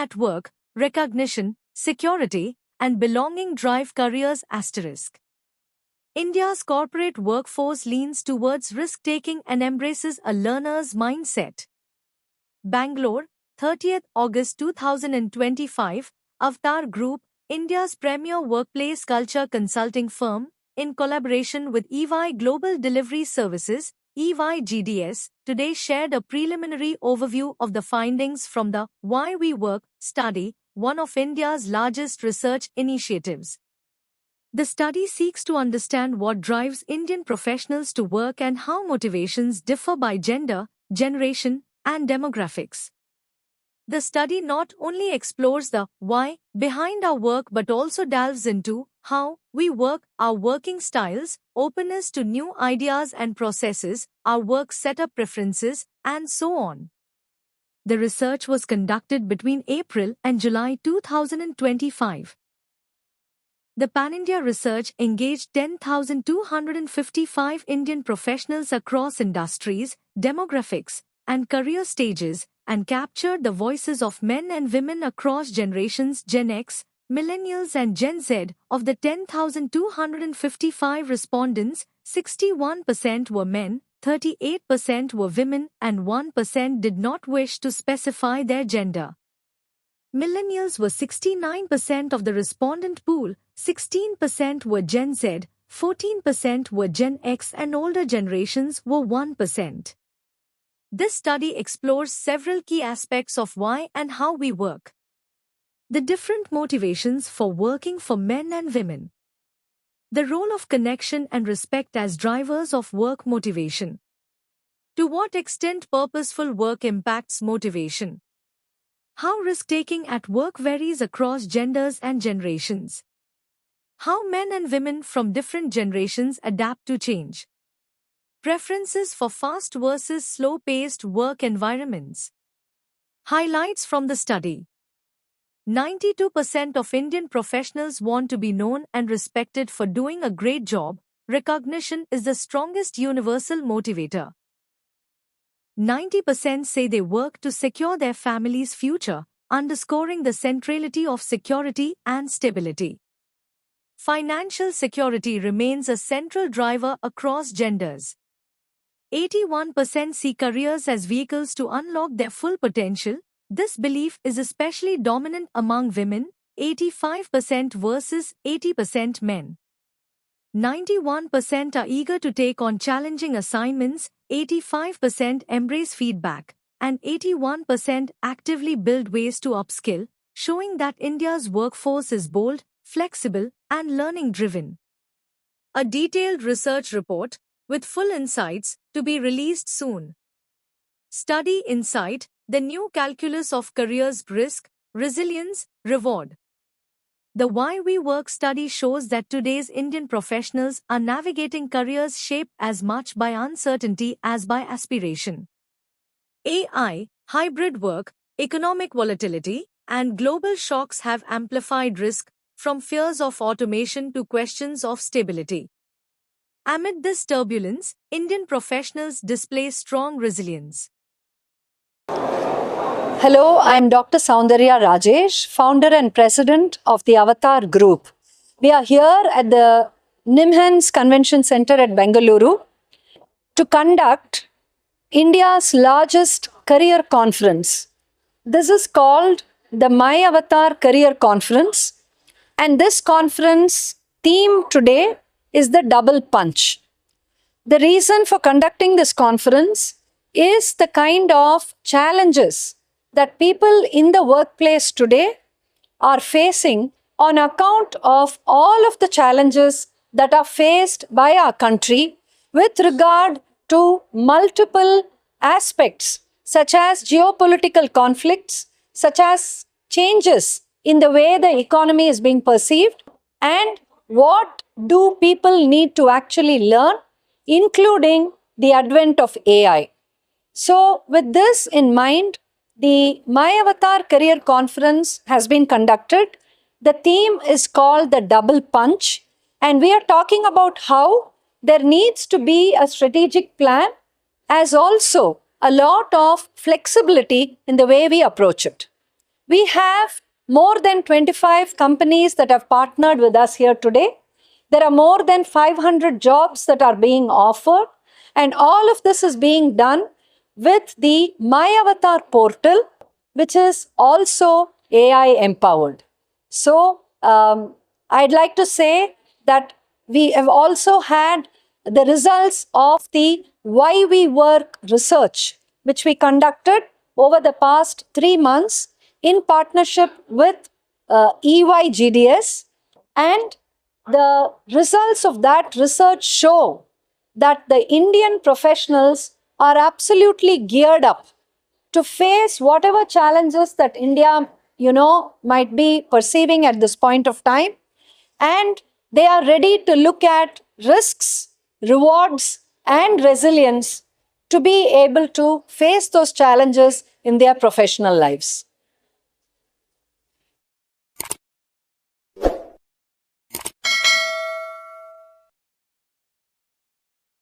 at work, recognition, security, and belonging drive careers *. India's corporate workforce leans towards risk-taking and embraces a learner's mindset. Bangalore, 30th August 2025, Avatar Group, India's premier workplace culture consulting firm, in collaboration with EY Global Delivery Services, EYGDS, today shared a preliminary overview of the findings from the Why We Work study, one of India's largest research initiatives. The study seeks to understand what drives Indian professionals to work and how motivations differ by gender, generation, and demographics. The study not only explores the why behind our work but also delves into how we work, our working styles, openness to new ideas and processes, our work setup preferences, and so on. The research was conducted between April and July 2025. The Pan-India research engaged 10,255 Indian professionals across industries, demographics, and career stages, and captured the voices of men and women across generations Gen X, Millennials and Gen Z. Of the 10,255 respondents, 61% were men, 38% were women, and 1% did not wish to specify their gender. Millennials were 69% of the respondent pool, 16% were Gen Z, 14% were Gen X, and older generations were 1%. This study explores several key aspects of why and how we work. The different motivations for working for men and women. The role of connection and respect as drivers of work motivation. To what extent purposeful work impacts motivation? How risk-taking at work varies across genders and generations. How men and women from different generations adapt to change. Preferences for fast versus slow-paced work environments. Highlights from the study. 92% of Indian professionals want to be known and respected for doing a great job. Recognition is the strongest universal motivator. 90% say they work to secure their family's future, underscoring the centrality of security and stability. Financial security remains a central driver across genders. 81% see careers as vehicles to unlock their full potential. This belief is especially dominant among women, 85% versus 80% men. 91% are eager to take on challenging assignments, 85% embrace feedback, and 81% actively build ways to upskill, showing that India's workforce is bold, flexible, and learning-driven. A detailed research report, with full insights, to be released soon. Study Insight, the new calculus of careers: risk, resilience, reward. The Why We Work study shows that today's Indian professionals are navigating careers shaped as much by uncertainty as by aspiration. AI, hybrid work, economic volatility, and global shocks have amplified risk, from fears of automation to questions of stability. Amid this turbulence, Indian professionals display strong resilience. Hello, I am Dr. Soundarya Rajesh, founder and president of the Avatar Group. We are here at the NIMHANS Convention Center at Bengaluru to conduct India's largest career conference. This is called the My Avatar Career Conference, and this conference theme today is the double punch. The reason for conducting this conference is the kind of challenges that people in the workplace today are facing on account of all of the challenges that are faced by our country with regard to multiple aspects, such as geopolitical conflicts, such as changes in the way the economy is being perceived, and what do people need to actually learn, including the advent of AI. So, with this in mind, the My Avatar Career Conference has been conducted. The theme is called the Double Punch, and we are talking about how there needs to be a strategic plan as also a lot of flexibility in the way we approach it. We have more than 25 companies that have partnered with us here today. There are more than 500 jobs that are being offered, and all of this is being done with the My Avatar portal, which is also AI empowered. So, I'd like to say that we have also had the results of the Why We Work research, which we conducted over the past 3 months in partnership with EY GDS, and the results of that research show that the Indian professionals are absolutely geared up to face whatever challenges that India, might be perceiving at this point of time. And they are ready to look at risks, rewards, and resilience to be able to face those challenges in their professional lives.